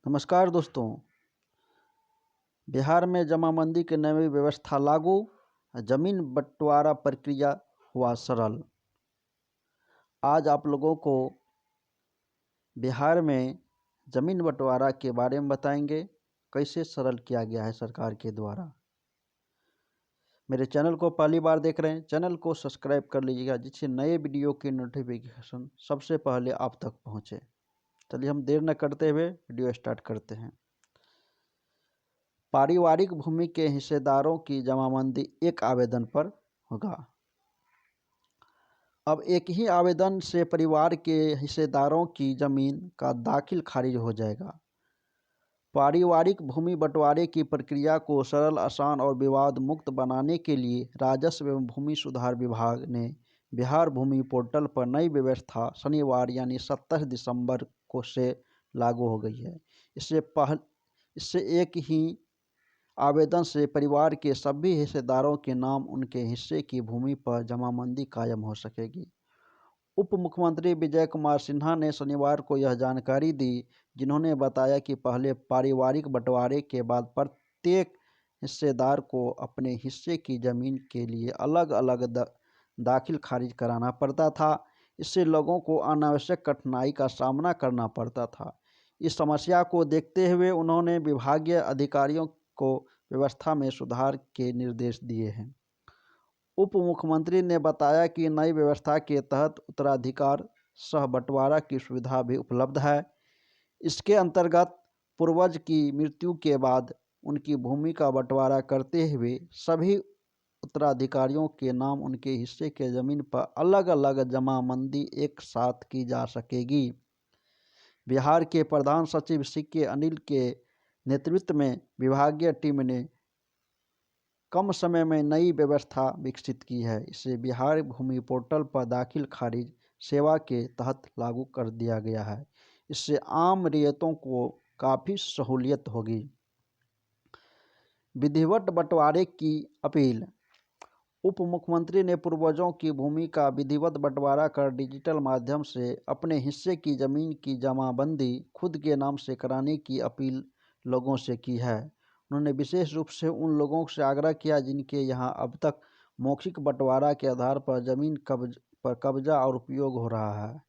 नमस्कार दोस्तों। बिहार में जमाबंदी की नई व्यवस्था लागू, जमीन बंटवारा प्रक्रिया हुआ सरल। आज आप लोगों को बिहार में जमीन बंटवारा के बारे में बताएंगे, कैसे सरल किया गया है सरकार के द्वारा। मेरे चैनल को पहली बार देख रहे हैं, चैनल को सब्सक्राइब कर लीजिएगा, जिससे नए वीडियो की नोटिफिकेशन सबसे पहले आप तक पहुंचे। चलिए हम देर न करते हुए वीडियो स्टार्ट करते हैं। पारिवारिक भूमि के हिस्सेदारों की जमाबंदी एक आवेदन पर होगा। अब एक ही आवेदन से परिवार के हिस्सेदारों की जमीन का दाखिल खारिज हो जाएगा। पारिवारिक भूमि बंटवारे की प्रक्रिया को सरल, आसान और विवाद मुक्त बनाने के लिए राजस्व एवं भूमि सुधार विभाग ने बिहार भूमि पोर्टल पर नई व्यवस्था शनिवार यानी 27 दिसंबर को से लागू हो गई है। इससे एक ही आवेदन से परिवार के सभी हिस्सेदारों के नाम उनके हिस्से की भूमि पर जमाबंदी कायम हो सकेगी। उप मुख्यमंत्री विजय कुमार सिन्हा ने शनिवार को यह जानकारी दी, जिन्होंने बताया कि पहले पारिवारिक बंटवारे के बाद प्रत्येक हिस्सेदार को अपने हिस्से की जमीन के लिए अलग अलग दाखिल खारिज कराना पड़ता था। इससे लोगों को अनावश्यक कठिनाई का सामना करना पड़ता था। इस समस्या को देखते हुए उन्होंने विभागीय अधिकारियों को व्यवस्था में सुधार के निर्देश दिए हैं। उप मुख्यमंत्री ने बताया कि नई व्यवस्था के तहत उत्तराधिकार सह बंटवारा की सुविधा भी उपलब्ध है। इसके अंतर्गत पूर्वज की मृत्यु के बाद उनकी भूमि का बंटवारा करते हुए सभी उत्तराधिकारियों के नाम उनके हिस्से के जमीन पर अलग अलग जमाबंदी एक साथ की जा सकेगी। बिहार के प्रधान सचिव सीके अनिल के नेतृत्व में विभागीय टीम ने कम समय में नई व्यवस्था विकसित की है। इसे बिहार भूमि पोर्टल पर दाखिल खारिज सेवा के तहत लागू कर दिया गया है। इससे आम रैयतों को काफ़ी सहूलियत होगी। विधिवत बंटवारे की अपील। उप मुख्यमंत्री ने पूर्वजों की भूमि का विधिवत बंटवारा कर डिजिटल माध्यम से अपने हिस्से की जमीन की जमाबंदी खुद के नाम से कराने की अपील लोगों से की है। उन्होंने विशेष रूप से उन लोगों से आग्रह किया जिनके यहाँ अब तक मौखिक बंटवारा के आधार पर जमीन पर कब्जा और उपयोग हो रहा है।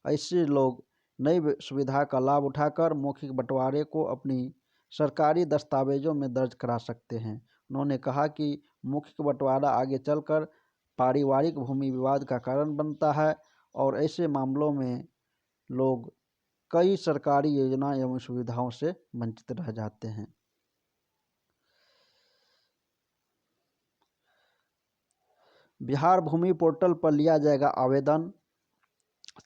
ऐसे लोग नई सुविधा का लाभ उठाकर मौखिक बंटवारे को अपनी सरकारी दस्तावेजों में दर्ज करा सकते हैं। उन्होंने कहा कि मौखिक बंटवारा आगे चलकर पारिवारिक भूमि विवाद का कारण बनता है और ऐसे मामलों में लोग कई सरकारी योजना एवं सुविधाओं से वंचित रह जाते हैं। बिहार भूमि पोर्टल पर लिया जाएगा आवेदन।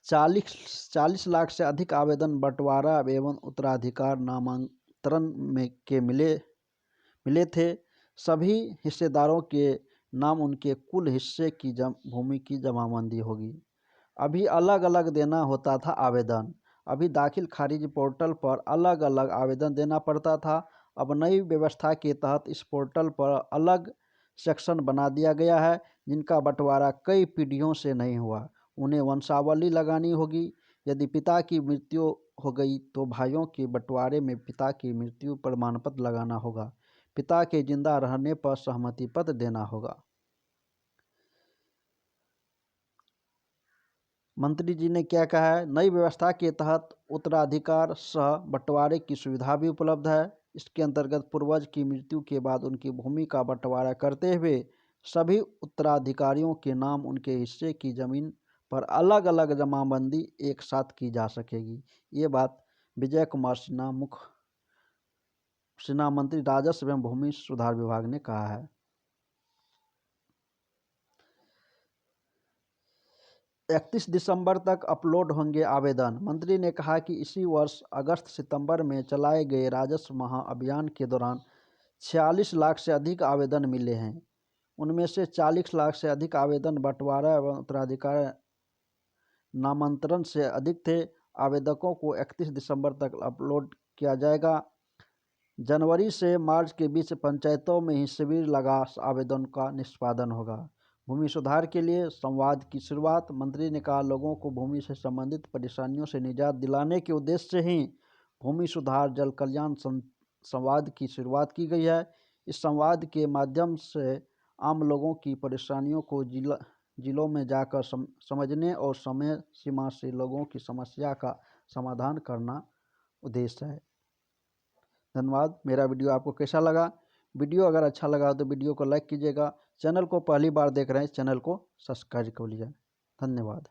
40 लाख से अधिक आवेदन बंटवारा एवं उत्तराधिकार नामांतरण में के मिले थे। सभी हिस्सेदारों के नाम उनके कुल हिस्से की भूमि की जमाबंदी होगी। अभी अलग अलग देना होता था आवेदन। अभी दाखिल खारिज पोर्टल पर अलग अलग आवेदन देना पड़ता था। अब नई व्यवस्था के तहत इस पोर्टल पर अलग सेक्शन बना दिया गया है। जिनका बंटवारा कई पीढ़ियों से नहीं हुआ, उन्हें वंशावली लगानी होगी। यदि पिता की मृत्यु हो गई तो भाइयों के बंटवारे में पिता की मृत्यु प्रमाण पत्र लगाना होगा। पिता के जिंदा रहने पर सहमति पत्र देना होगा। मंत्री जी ने क्या कहा है? नई व्यवस्था के तहत उत्तराधिकार सह बंटवारे की सुविधा भी उपलब्ध है। इसके अंतर्गत पूर्वज की मृत्यु के बाद उनकी भूमि का बंटवारा करते हुए सभी उत्तराधिकारियों के नाम उनके हिस्से की जमीन पर अलग अलग जमाबंदी एक साथ की जा सकेगी। ये बात विजय कुमार सिन्हा मंत्री राजस्व एवं भूमि सुधार विभाग ने कहा है। 31 दिसंबर तक अपलोड होंगे आवेदन। मंत्री ने कहा कि इसी वर्ष अगस्त-सितंबर में चलाए गए राजस्व महाअभियान के दौरान 46 लाख से अधिक आवेदन मिले हैं। उनमें से 40 लाख से अधिक आवेदन बंटवारा एवं उत्तराधिकार नामांतरण से अधिक थे। आवेदकों को 31 दिसंबर तक अपलोड किया जाएगा। जनवरी से मार्च के बीच पंचायतों में ही शिविर लगा आवेदन का निष्पादन होगा। भूमि सुधार के लिए संवाद की शुरुआत। मंत्री ने कहा, लोगों को भूमि से संबंधित परेशानियों से निजात दिलाने के उद्देश्य से ही भूमि सुधार जल कल्याण संवाद की शुरुआत की गई है। इस संवाद के माध्यम से आम लोगों की परेशानियों को जिलों में जाकर समझने और समय सीमा से लोगों की समस्या का समाधान करना उद्देश्य है। धन्यवाद। मेरा वीडियो आपको कैसा लगा? वीडियो अगर अच्छा लगा तो वीडियो को लाइक कीजिएगा। चैनल को पहली बार देख रहे हैं, चैनल को सब्सक्राइब कर लीजिए। धन्यवाद।